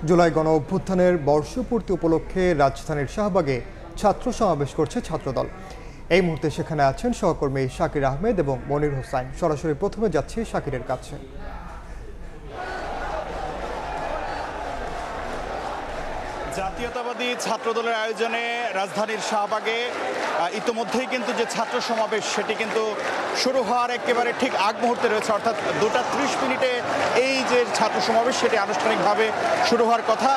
জুলাই গণ অভ্যুত্থানের বর্ষপূর্তি উপলক্ষে রাজধানীর শাহবাগে ছাত্র সমাবেশ করছে ছাত্রদল। এই মুহূর্তে সেখানে আছেন সহকর্মী শাকির আহমেদ এবং মনির হোসাইন। সরাসরি প্রথমে যাচ্ছি শাকিরের কাছে। জাতীয়তাবাদী ছাত্রদলের আয়োজনে রাজধানীর শাহবাগে ইতিমধ্যেই কিন্তু যে ছাত্র সমাবেশ সেটি কিন্তু শুরু হওয়ার একেবারে ঠিক আগ মুহূর্তে রয়েছে, অর্থাৎ 2:30 এই যে ছাত্র সমাবেশ সেটি আনুষ্ঠানিকভাবে শুরু হওয়ার কথা।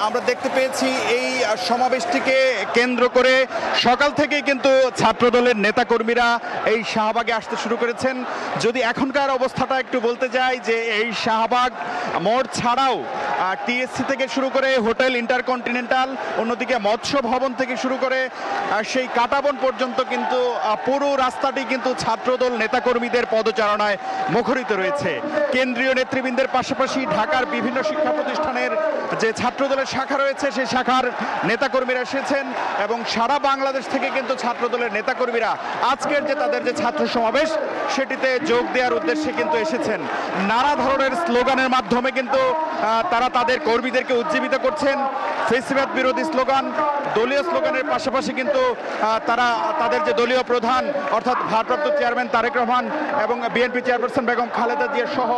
আমরা দেখতে পেয়েছি এই সমাবেশটিকে কেন্দ্র করে সকাল থেকেই কিন্তু ছাত্রদলের নেতাকর্মীরা এই শাহবাগে আসতে শুরু করেছেন। যদি এখনকার অবস্থাটা একটু বলতে যাই যে এই শাহবাগ মোড় ছাড়াও টিএসসি থেকে শুরু করে হোটেল ইন্টারকন্টিনেন্টাল, অন্যদিকে মৎস্য ভবন থেকে শুরু করে সেই কাটাবন পর্যন্ত কিন্তু পুরো রাস্তাটি কিন্তু ছাত্রদল নেতাকর্মীদের পদচারণায় মুখরিত রয়েছে। কেন্দ্রীয় নেতৃবৃন্দের পাশাপাশি ঢাকার বিভিন্ন শিক্ষা প্রতিষ্ঠানের যে ছাত্রদলের শাখা রয়েছে সেই শাখার নেতাকর্মীরা এসেছেন এবং সারা বাংলাদেশ থেকে কিন্তু ছাত্রদলের নেতাকর্মীরা আজকের যে তাদের যে ছাত্র সমাবেশ সেটিতে যোগ দেওয়ার উদ্দেশ্যে কিন্তু এসেছেন। নানা ধরনের স্লোগানের মাধ্যমে কিন্তু তারা তাদের কর্মীদেরকে উজ্জীবিত করছেন। ফেসিবাদ বিরোধী স্লোগান, দলীয় স্লোগানের পাশাপাশি কিন্তু তারা তাদের যে দলীয় প্রধান অর্থাৎ ভারপ্রাপ্ত চেয়ারম্যান তারেক রহমান এবং বিএনপি চেয়ারপারসন বেগম খালেদা জিয়া সহ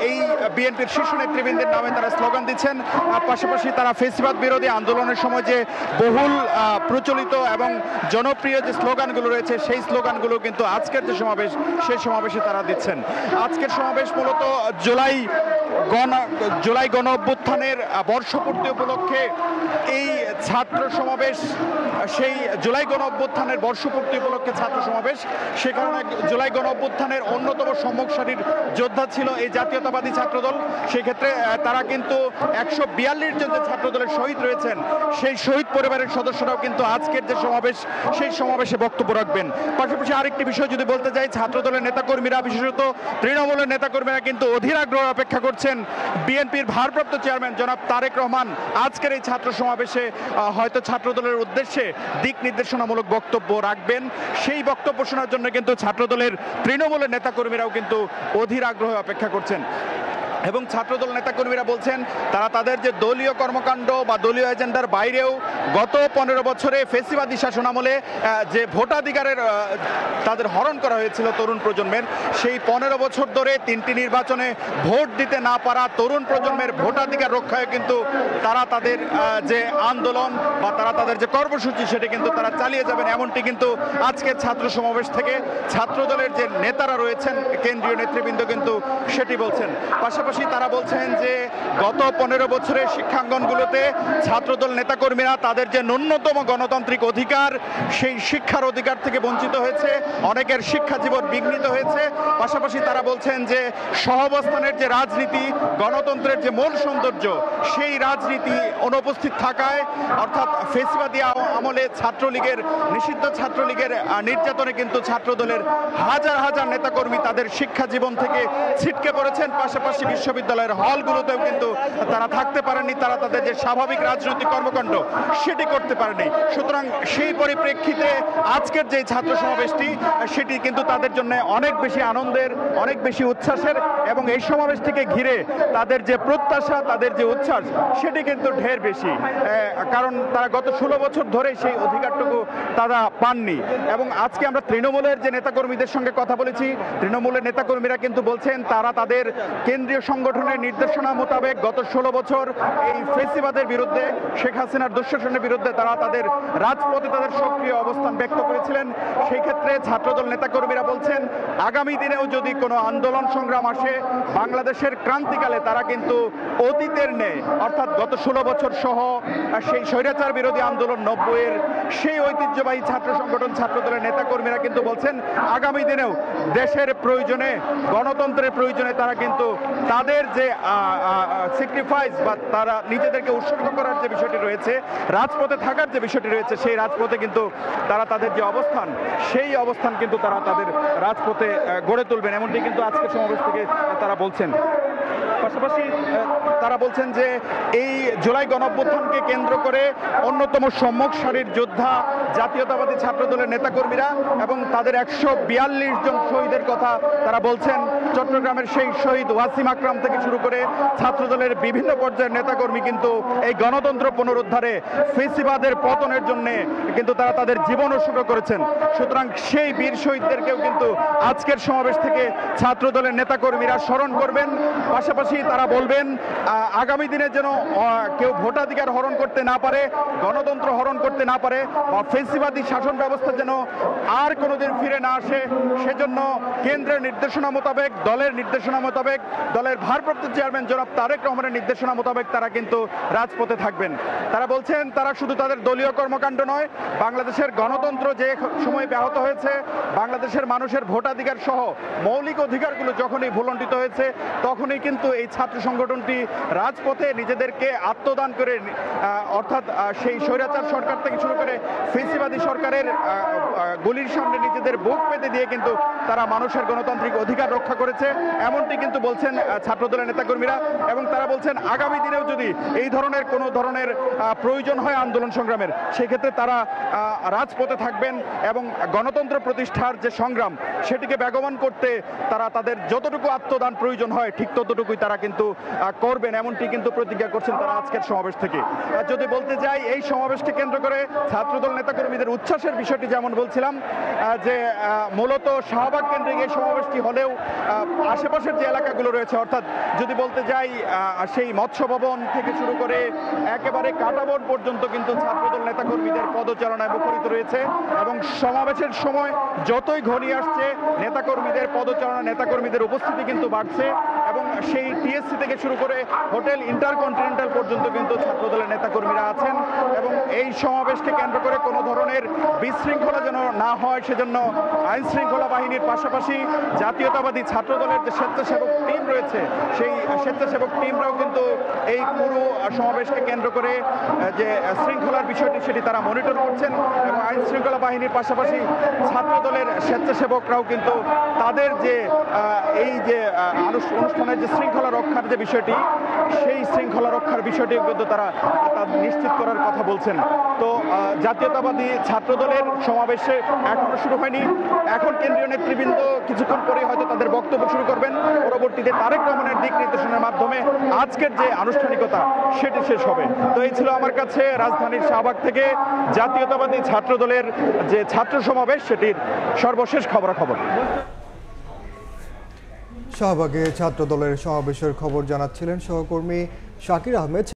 এই বিএনপির শীর্ষ নেতৃবৃন্দের নামে তারা স্লোগান দিচ্ছেন। পাশাপাশি তারা ফেসিবাদ বিরোধী আন্দোলনের সময় যে বহুল প্রচলিত এবং জনপ্রিয় যে স্লোগানগুলো রয়েছে সেই স্লোগানগুলো কিন্তু আজকের যে সমাবেশ সেই সমাবেশে তারা দিচ্ছেন। আজকের সমাবেশ মূলত জুলাই গণ অভ্যুত্থানের বর্ষপূর্তি উপলক্ষে এই ছাত্র সমাবেশ, সেই জুলাই গণ অভ্যুত্থানের বর্ষপূর্তি উপলক্ষে ছাত্র সমাবেশ। সে কারণে জুলাই গণ অভ্যুত্থানের অন্যতম সম্মুখ সারির যোদ্ধা ছিল এই জাতীয়তাবাদী ছাত্রদল। সেক্ষেত্রে তারা কিন্তু 142 জন যে ছাত্রদলের শহীদ রয়েছেন সেই শহীদ পরিবারের সদস্যরাও কিন্তু আজকের যে সমাবেশ সেই সমাবেশে বক্তব্য রাখবেন। পাশাপাশি আরেকটি বিষয় যদি বলতে যাই, ছাত্রদলের নেতাকর্মীরা বিশেষত তৃণমূলের নেতাকর্মীরা কিন্তু অধীর আগ্রহে অপেক্ষা করছেন বিএনপির ভারপ্রাপ্ত চেয়ারম্যান জনাব তারেক রহমান আজকের এই ছাত্র সমাবেশে হয়তো ছাত্রদলের উদ্দেশ্যে দিক নির্দেশনামূলক বক্তব্য রাখবেন। সেই বক্তব্য শোনার জন্য কিন্তু ছাত্রদলের তৃণমূলের নেতাকর্মীরাও কিন্তু অধীর আগ্রহে অপেক্ষা করছেন এবং ছাত্রদল নেতাকর্মীরা বলছেন তারা তাদের যে দলীয় কর্মকাণ্ড বা দলীয় এজেন্ডার বাইরেও গত 15 বছরে ফেসিবাদী শাসনামলে যে ভোটাধিকারের তাদের হরণ করা হয়েছিল তরুণ প্রজন্মের, সেই 15 বছর ধরে 3টি নির্বাচনে ভোট দিতে না পারা তরুণ প্রজন্মের ভোটাধিকার রক্ষায় কিন্তু তারা তাদের যে আন্দোলন বা তারা তাদের যে কর্মসূচি সেটি কিন্তু তারা চালিয়ে যাবেন, এমনটি কিন্তু আজকের ছাত্র সমাবেশ থেকে ছাত্রদলের যে নেতারা রয়েছেন কেন্দ্রীয় নেতৃবৃন্দ কিন্তু সেটি বলছেন। পাশাপাশি তারা বলছেন যে গত 15 বছরের শিক্ষাঙ্গনগুলোতে ছাত্রদল নেতাকর্মীরা তাদের যে ন্যূনতম গণতান্ত্রিক অধিকার সেই শিক্ষার অধিকার থেকে বঞ্চিত হয়েছে, অনেকের শিক্ষা জীবন বিঘ্নিত হয়েছে। পাশাপাশি তারা বলছেন যে সহাবস্থানের যে রাজনীতি, গণতন্ত্রের যে মূল সৌন্দর্য সেই রাজনীতি অনুপস্থিত থাকায় অর্থাৎ ফেসিবাদী আমলে ছাত্রলীগের নিষিদ্ধ ছাত্রলীগের নির্যাতনে কিন্তু ছাত্রদলের হাজার হাজার নেতাকর্মী তাদের শিক্ষা জীবন থেকে ছিটকে পড়েছেন। পাশাপাশি বিশ্ববিদ্যালয়ের হলগুলোতেও কিন্তু তারা থাকতে পারেননি, তারা তাদের যে স্বাভাবিক রাজনৈতিক কর্মকাণ্ড সেটি করতে পারেনি। সুতরাং সেই পরিপ্রেক্ষিতে আজকের যে ছাত্র সমাবেশটি সেটি কিন্তু তাদের জন্য অনেক বেশি আনন্দের, অনেক বেশি উচ্ছ্বাসের এবং এই সমাবেশটিকে ঘিরে তাদের যে প্রত্যাশা, তাদের যে উচ্ছ্বাস সেটি কিন্তু ঢের বেশি, কারণ তারা গত 16 বছর ধরে সেই অধিকারটুকু তারা পাননি। এবং আজকে আমরা তৃণমূলের যে নেতাকর্মীদের সঙ্গে কথা বলেছি, তৃণমূলের নেতাকর্মীরা কিন্তু বলছেন তারা তাদের কেন্দ্রীয় সংগঠনের নির্দেশনা মোতাবেক গত 16 বছর এই ফেসিবাদের বিরুদ্ধে, শেখ হাসিনার দুঃশাসনের বিরুদ্ধে তারা তাদের রাজপথে তাদের সক্রিয় অবস্থান ব্যক্ত করেছিলেন। সেই ক্ষেত্রে ছাত্রদল নেতাকর্মীরা বলছেন আগামী দিনেও যদি কোনো আন্দোলন সংগ্রাম আসে বাংলাদেশের ক্রান্তিকালে তারা কিন্তু অতীতের নেই অর্থাৎ গত 16 বছর সহ সেই স্বৈরাচার বিরোধী আন্দোলন 90-এর সেই ঐতিহ্যবাহী ছাত্র সংগঠন ছাত্রদলের নেতাকর্মীরা কিন্তু বলছেন আগামী দিনেও দেশের প্রয়োজনে, গণতন্ত্রের প্রয়োজনে তারা কিন্তু তাদের যে স্যাক্রিফাইস বা তারা নিজেদেরকে উৎসর্গ করার যে বিষয়টি রয়েছে, রাজপথে থাকার যে বিষয়টি রয়েছে সেই রাজপথে কিন্তু তারা তাদের যে অবস্থান সেই অবস্থান কিন্তু তারা তাদের রাজপথে গড়ে তুলবেন, এমনটি কিন্তু আজকের সমাবেশ থেকে তারা বলছেন। পাশাপাশি তারা বলছেন যে এই জুলাই গণঅভ্যুত্থানকে কেন্দ্র করে অন্যতম সম্মুখ সারির যোদ্ধা জাতীয়তাবাদী ছাত্রদলের নেতাকর্মীরা এবং তাদের 142 জন শহীদের কথা তারা বলছেন। চট্টগ্রামের সেই শহীদ ওয়াসিম আকরাম থেকে শুরু করে ছাত্রদলের বিভিন্ন পর্যায়ের নেতাকর্মী কিন্তু এই গণতন্ত্র পুনরুদ্ধারে ফেসিবাদের পতনের জন্য কিন্তু তারা তাদের জীবন উৎসর্গ করেছেন। সুতরাং সেই বীর শহীদদেরকেও কিন্তু আজকের সমাবেশ থেকে ছাত্রদলের নেতাকর্মীরা স্মরণ করবেন। পাশাপাশি তারা বলবেন আগামী দিনে যেন কেউ ভোটাধিকার হরণ করতে না পারে, গণতন্ত্র হরণ করতে না পারে, বা ফেসিবাদী শাসন ব্যবস্থা যেন আর কোনোদিন ফিরে না আসে, সেজন্য কেন্দ্রের নির্দেশনা মোতাবেক, দলের নির্দেশনা মোতাবেক, দলের ভারপ্রাপ্ত চেয়ারম্যান জনাব তারেক রহমানের নির্দেশনা মোতাবেক তারা কিন্তু রাজপথে থাকবেন। তারা বলছেন তারা শুধু তাদের দলীয় কর্মকাণ্ড নয়, বাংলাদেশের গণতন্ত্র যে সময় ব্যাহত হয়েছে, বাংলাদেশের মানুষের ভোটাধিকার সহ মৌলিক অধিকারগুলো যখনই ভুলণ্ঠিত হয়েছে, তখনই কিন্তু এই ছাত্র সংগঠনটি রাজপথে নিজেদেরকে আত্মদান করে, অর্থাৎ সেই স্বৈরাচার সরকার থেকে শুরু করে ফেসিবাদী সরকারের গলির সামনে নিজেদের বুক পেতে দিয়ে কিন্তু তারা মানুষের গণতান্ত্রিক অধিকার রক্ষা করেছে, এমনটি কিন্তু বলছেন ছাত্রদলের নেতাকর্মীরা। এবং তারা বলছেন আগামী দিনেও যদি এই ধরনের কোনো ধরনের প্রয়োজন হয় আন্দোলন সংগ্রামের, সেক্ষেত্রে তারা রাজপথে থাকবেন এবং গণতন্ত্র প্রতিষ্ঠার যে সংগ্রাম সেটিকে বেগবান করতে তারা তাদের যতটুকু আত্মদান প্রয়োজন হয় ঠিক ততটুকুই তারা কিন্তু করবেন, এমনটি কিন্তু প্রতিজ্ঞা করছেন তারা আজকের সমাবেশ থেকে। যদি বলতে যাই এই সমাবেশকে কেন্দ্র করে ছাত্রদল নেতাকর্মীদের উচ্ছ্বাসের বিষয়টি যেমন বলছিলাম, যে মূলত শাহবাগ কেন্দ্রিক এই সমাবেশটি হলেও আশেপাশের যে এলাকাগুলো রয়েছে, অর্থাৎ যদি বলতে যাই সেই মৎস্য ভবন থেকে শুরু করে একেবারে কাটাবন পর্যন্ত কিন্তু ছাত্রদল নেতাকর্মীদের পদচারণায় মুখরিত রয়েছে। এবং সমাবেশের সময় যতই ঘনিয়ে আসছে নেতাকর্মীদের পদচারণা, নেতাকর্মীদের উপস্থিতি কিন্তু বাড়ছে এবং সেই টিএসসি থেকে শুরু করে হোটেল ইন্টারকন্টিনেন্টাল পর্যন্ত কিন্তু ছাত্রদলের নেতাকর্মীরা আছেন। এবং এই সমাবেশকে কেন্দ্র করে কোনো ধরনের বিশৃঙ্খলা যেন না হয় সেজন্য আইন শৃঙ্খলা বাহিনীর পাশাপাশি জাতীয়তাবাদী ছাত্রদলের যে স্বেচ্ছাসেবক টিম রয়েছে, সেই স্বেচ্ছাসেবক টিমরাও কিন্তু এই পুরো সমাবেশকে কেন্দ্র করে যে শৃঙ্খলার বিষয়টি সেটি তারা মনিটর করছেন। এবং আইন শৃঙ্খলা বাহিনীর পাশাপাশি ছাত্রদলের স্বেচ্ছাসেবকরাও কিন্তু তাদের যে এই যে অনুষ্ঠানের যে শৃঙ্খলা রক্ষার যে বিষয়টি, সেই শৃঙ্খলা রক্ষার বিষয়টি কিন্তু তারা নিশ্চিত করার কথা বলছেন। তো জাতীয়তাবাদী ছাত্রদলের সমাবেশে এখনো শুরু হয়নি, এখন কেন্দ্রীয় নেতৃবৃন্দ কিছুক্ষণ পরে হয়তো তাদের বক্তব্য শুরু করবেন, পরবর্তীতে তারেক রহমানের দিক নির্দেশনার মাধ্যমে আজকের যে আনুষ্ঠানিকতা সেটি শেষ হবে। তো এই ছিল আমার কাছে রাজধানীর শাহবাগ থেকে জাতীয়তাবাদী ছাত্রদলের যে ছাত্র সমাবেশ সেটির সর্বশেষ খবরাখবর। শাহবাগে ছাত্রদলের সমাবেশের খবর জানাচ্ছিলেন সহকর্মী শাকির আহমেদ।